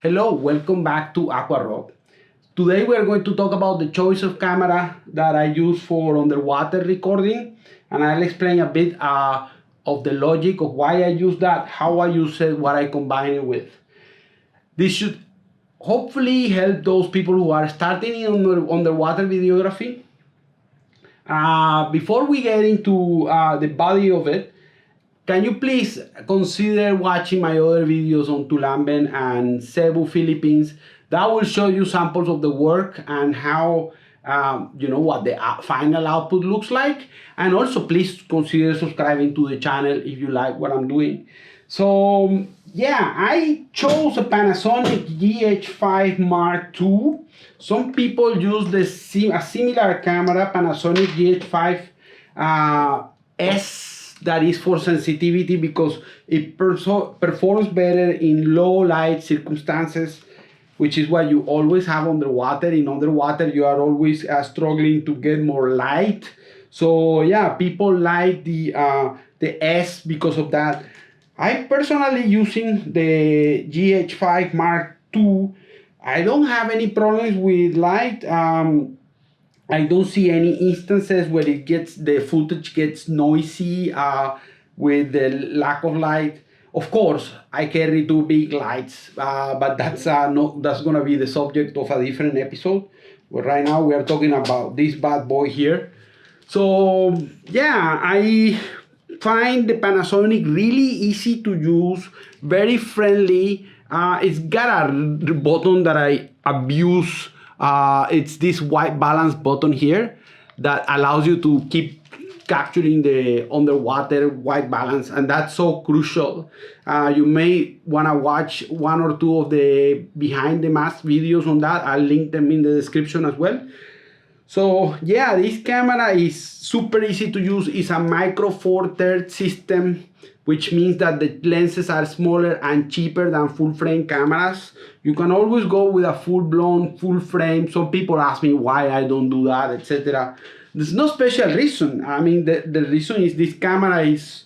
Hello, welcome back to Aquarock. Today we are going to talk about the choice of camera that I use for underwater recording, and I'll explain a bit of the logic of why I use that, how I use it, what I combine it with. This should hopefully help those people who are starting in underwater videography. Before we get into the body of it, can you please consider watching my other videos on Tulamben and Cebu, Philippines? That will show you samples of the work and how, what the final output looks like. And also please consider subscribing to the channel if you like what I'm doing. So yeah, I chose a Panasonic GH5 Mark II. Some people use a similar camera, Panasonic GH5 S, that is for sensitivity because it performs better in low light circumstances, which is what you always have underwater. In underwater, you are always struggling to get more light. So yeah, people like the S because of that. I personally using the GH5 Mark II. I don't have any problems with light. I don't see any instances where the footage gets noisy with the lack of light. Of course, I carry two big lights, but that's gonna be the subject of a different episode. But right now we are talking about this bad boy here. So yeah, I find the Panasonic really easy to use, very friendly. It's got a button that I abuse. It's this white balance button here that allows you to keep capturing the underwater white balance, and that's so crucial. You may want to watch one or two of the behind the mask videos on that. I'll link them in the description as well. So yeah, this camera is super easy to use. It's a micro four thirds system, which means that the lenses are smaller and cheaper than full frame cameras. You can always go with a full-blown full frame. Some people ask me why I don't do that, etc. There's no special reason. I mean, the reason is this camera is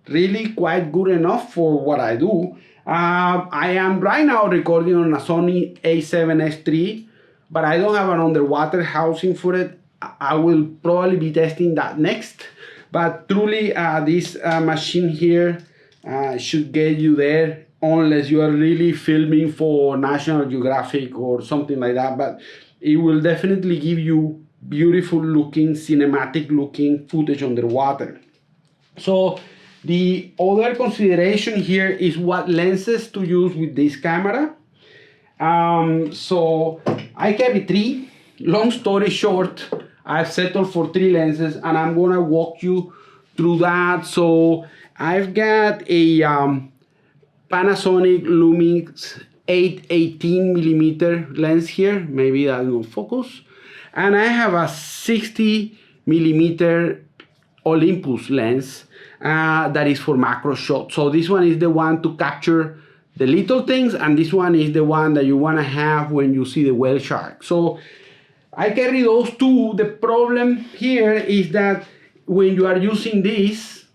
really quite good enough for what I do. I am right now recording on a Sony A7S III, but I don't have an underwater housing for it. I will probably be testing that next. But truly, this machine here should get you there unless you are really filming for National Geographic or something like that. But it will definitely give you beautiful looking, cinematic looking footage underwater. So the other consideration here is what lenses to use with this camera. So I carry three. Long story short, I've settled for three lenses and I'm gonna walk you through that. So I've got a Panasonic LUMIX 818 millimeter lens here. Maybe that will focus. And I have a 60 millimeter Olympus lens that is for macro shots. So this one is the one to capture the little things, and this one is the one that you want to have when you see the whale shark. So I carry those two. The problem here is that when you are using this,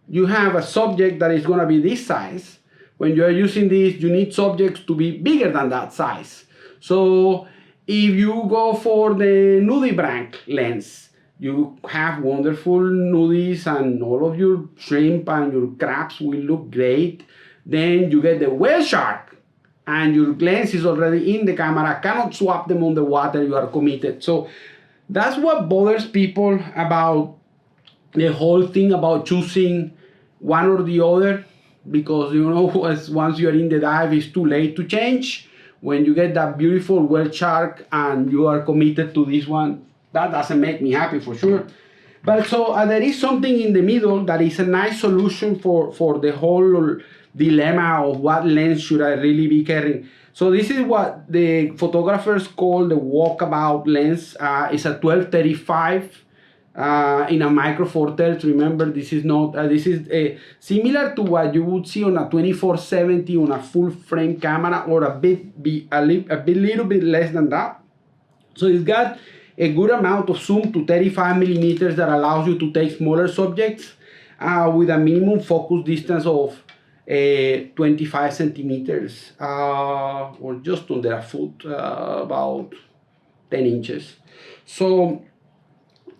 you have a subject that is going to be this size. When you are using this, you need subjects to be bigger than that size. So if you go for the nudibranch lens, you have wonderful nudies and all of your shrimp and your crabs will look great. Then you get the whale shark and your lens is already in the camera, cannot swap them underwater, you are committed. So that's what bothers people about the whole thing about choosing one or the other, because once you're in the dive, it's too late to change. When you get that beautiful whale shark and you are committed to this one, that doesn't make me happy for sure. But so there is something in the middle that is a nice solution for the whole dilemma of what lens should I really be carrying. So this is what the photographers call the walkabout lens. It's a 1235 in a micro four thirds. Remember, this is not this is similar to what you would see on a 2470 on a full frame camera, or a little bit less than that. So it's got a good amount of zoom to 35 millimeters that allows you to take smaller subjects with a minimum focus distance of 25 centimeters, or just under a foot, about 10 inches. So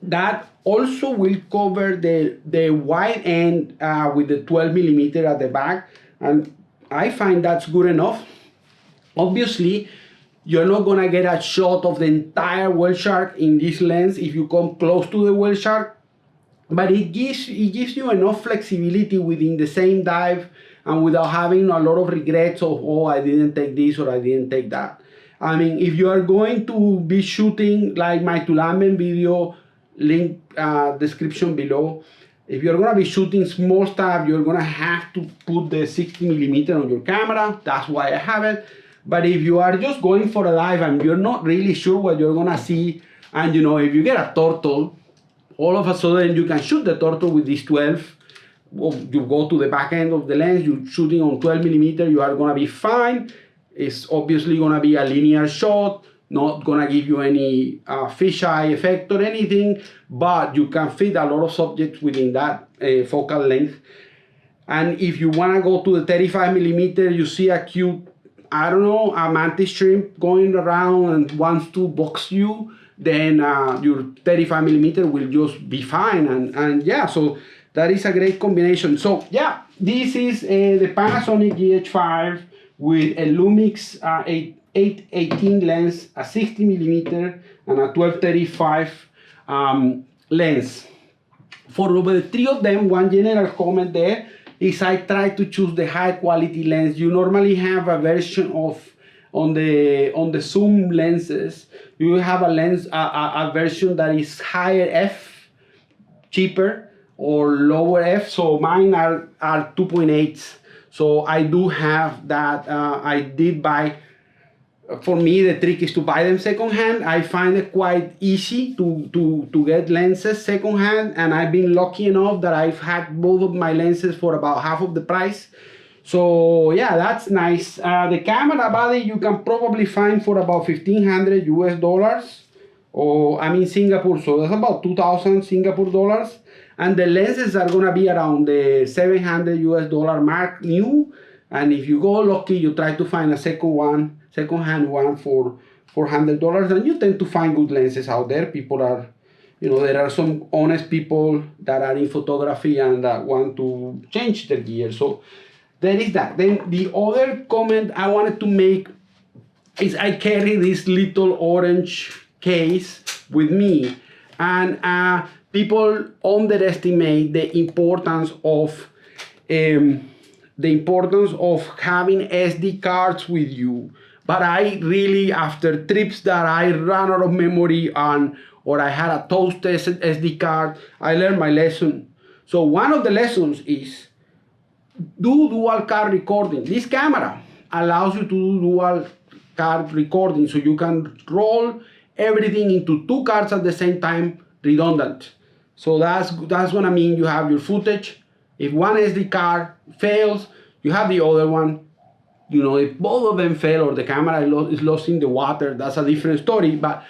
that also will cover the wide end with the 12 millimeter at the back, and I find that's good enough. Obviously, you're not gonna get a shot of the entire whale shark in this lens if you come close to the whale shark, but it gives you enough flexibility within the same dive and without having a lot of regrets of, oh, I didn't take this or I didn't take that. I mean, if you are going to be shooting like my Tulamben video, link description below, if you're gonna be shooting small stuff, you're gonna have to put the 60 millimeter on your camera. That's why I have it. But if you are just going for a dive and you're not really sure what you're gonna see, and you know, if you get a turtle, all of a sudden you can shoot the turtle with this 12. You go to the back end of the lens, you're shooting on 12 millimeter, you are gonna be fine. It's obviously gonna be a linear shot, not gonna give you any fisheye effect or anything, but you can fit a lot of subjects within that focal length. And if you wanna go to the 35 millimeter, you see a cute, I don't know, a mantis shrimp going around and wants to box you, then your 35 millimeter will just be fine. And yeah, so that is a great combination. So yeah, this is the Panasonic GH5 with a Lumix 818 lens, a 60 millimeter and a 1235 lens. For the three of them, one general comment there is I try to choose the high quality lens. You normally have a version of, on the zoom lenses, you have a lens, a version that is higher f, cheaper, or lower f. So mine are 2.8. So I do have that. I did buy. For me, the trick is to buy them secondhand. I find it quite easy to get lenses secondhand, and I've been lucky enough that I've had both of my lenses for about half of the price. So yeah, that's nice. The camera body you can probably find for about $1,500 US, or I mean Singapore, so that's about 2,000 Singapore dollars. And the lenses are gonna be around the $700 US mark new. And if you go lucky, you try to find a second-hand one for $400, and you tend to find good lenses out there. People are, you know, there are some honest people that are in photography and that want to change their gear. So there is that. Then the other comment I wanted to make is I carry this little orange case with me, and people underestimate the importance of having SD cards with you. But I really, after trips that I ran out of memory on, or I had a toast SD card, I learned my lesson. So one of the lessons is do dual card recording. This camera allows you to do dual card recording, so you can roll everything into two cards at the same time, redundant. So that's gonna mean you have your footage. If one SD card fails, you have the other one. You know, if both of them fail or the camera is lost in the water, that's a different story. But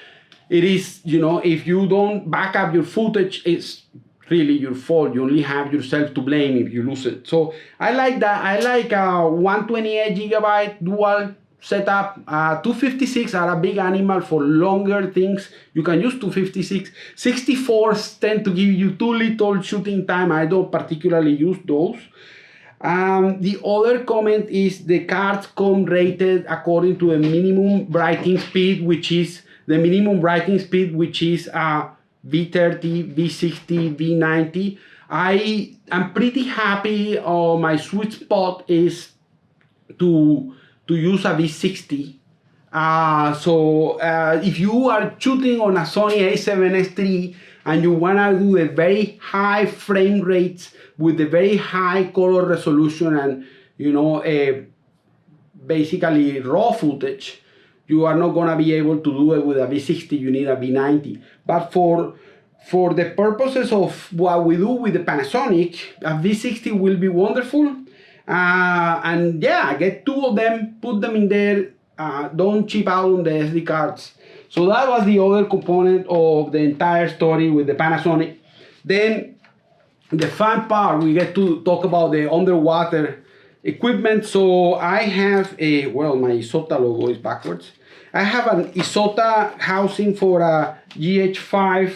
it is, you know, if you don't back up your footage, it's really your fault. You only have yourself to blame if you lose it. So I like that. I like 128 gigabyte dual setup. 256 are a big animal for longer things. You can use 256. 64s tend to give you too little shooting time. I don't particularly use those. The other comment is the cards come rated according to the minimum writing speed, which is V30, V60, V90. I am pretty happy. My sweet spot is to use a V60. If you are shooting on a Sony A7S III and you wanna do a very high frame rates with a very high color resolution and, you know, basically raw footage, you are not gonna be able to do it with a V60. You need a V90. But for the purposes of what we do with the Panasonic, a V60 will be wonderful. And yeah, get two of them, put them in there. Don't cheap out on the SD cards. So that was the other component of the entire story with the Panasonic. Then the fun part, we get to talk about the underwater equipment. So I have a, well, my Isota logo is backwards. I have an Isota housing for a GH5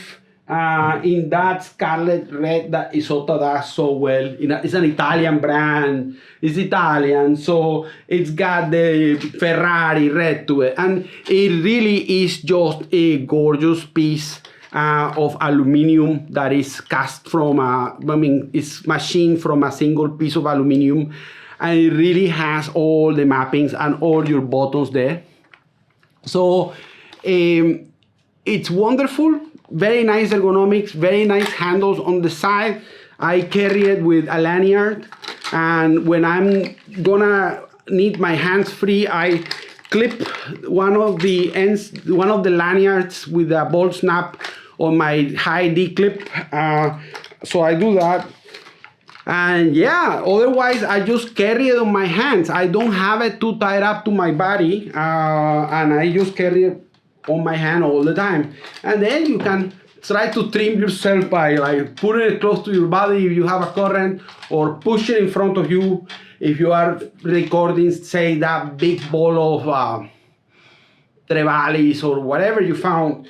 in that scarlet red that Isota does so well. It's an Italian brand. It's Italian, so it's got the Ferrari red to it, and it really is just a gorgeous piece of aluminum that is cast from it's machined from a single piece of aluminum, and it really has all the mappings and all your buttons there. So it's wonderful, very nice ergonomics, very nice handles on the side. I carry it with a lanyard, and when I'm gonna need my hands free, I clip one of the ends, one of the lanyards with a bolt snap on my high D clip. So I do that. And yeah, otherwise I just carry it on my hands. I don't have it too tied up to my body, and I just carry it on my hand all the time. And then you can try to trim yourself by like putting it close to your body if you have a current, or push it in front of you if you are recording, say, that big ball of trevallis or whatever you found.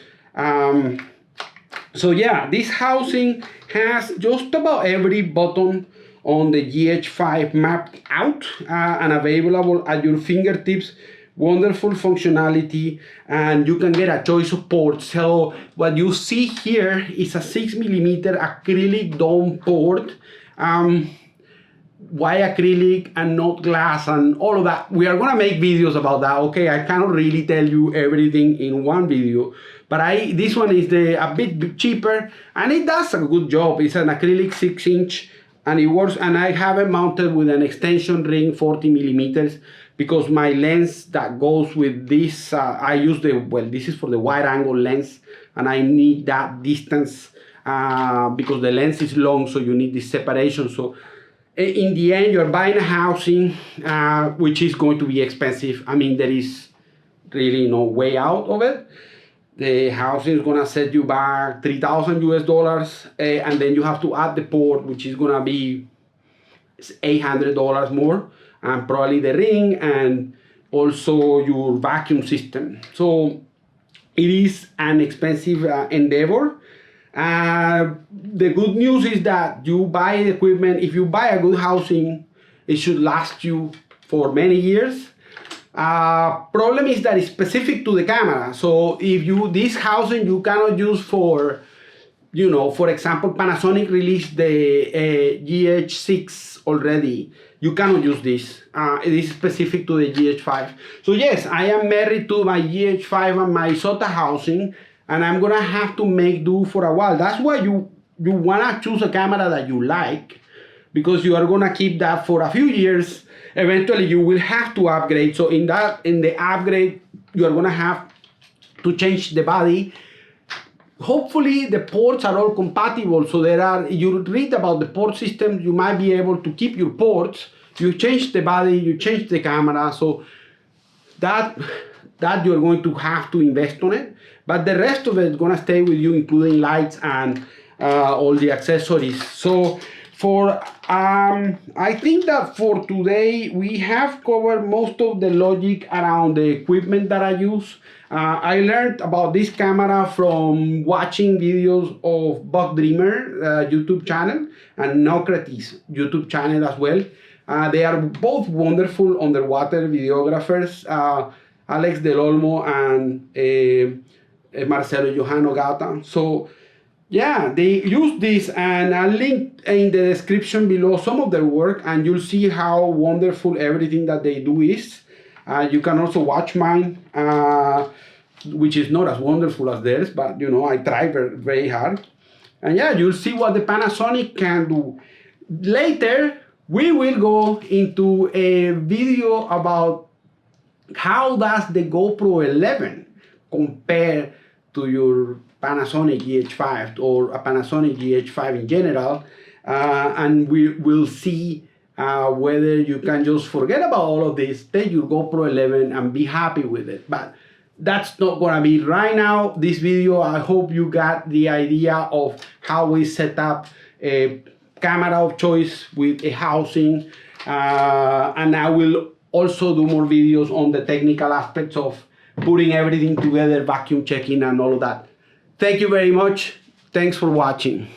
So yeah, this housing has just about every button on the GH5 mapped out and available at your fingertips. Wonderful functionality, and you can get a choice of ports. So what you see here is a 6mm acrylic dome port. Why acrylic and not glass and all of that? We are gonna make videos about that. Okay, I cannot really tell you everything in one video, but this one is a bit cheaper, and it does a good job. It's an acrylic 6-inch, and it works. And I have it mounted with an extension ring 40mm, because my lens that goes with this, I use this is for the wide angle lens, and I need that distance because the lens is long, so you need this separation. So in the end, you're buying a housing which is going to be expensive. I mean, there is really no way out of it. The housing is gonna set you back $3,000 US, and then you have to add the port, which is gonna be $800 more, and probably the ring and also your vacuum system. So it is an expensive endeavor. The good news is that you buy the equipment. If you buy a good housing, it should last you for many years. Problem is that it's specific to the camera. So if this housing you cannot use for, for example, Panasonic released the GH6 already. You cannot use this. It is specific to the GH5. So yes, I am married to my GH5 and my Isota housing, and I'm gonna have to make do for a while. That's why you wanna choose a camera that you like, because you are gonna keep that for a few years. Eventually you will have to upgrade. So in the upgrade, you are gonna have to change the body. Hopefully the ports are all compatible. So you read about the port system, you might be able to keep your ports. You change the body, you change the camera. So that you're going to have to invest on it. But the rest of it is gonna stay with you, including lights and all the accessories. So I think that for today we have covered most of the logic around the equipment that I use. I learned about this camera from watching videos of Buck Dreamer YouTube channel and Nocrates YouTube channel as well. They are both wonderful underwater videographers, Alex Del Olmo and Marcelo Johano Gata. So yeah, they use this, and I'll link in the description below some of their work, and you'll see how wonderful everything that they do is. You can also watch mine, which is not as wonderful as theirs, but I try very, very hard. And yeah, you'll see what the Panasonic can do. Later, we will go into a video about how does the GoPro 11 compare to your Panasonic GH5 or a Panasonic GH5 in general, and we will see whether you can just forget about all of this, take your GoPro 11 and be happy with it. But that's not gonna be right now. This video, I hope you got the idea of how we set up a camera of choice with a housing. And I will also do more videos on the technical aspects of putting everything together, vacuum checking and all of that. Thank you very much. Thanks for watching.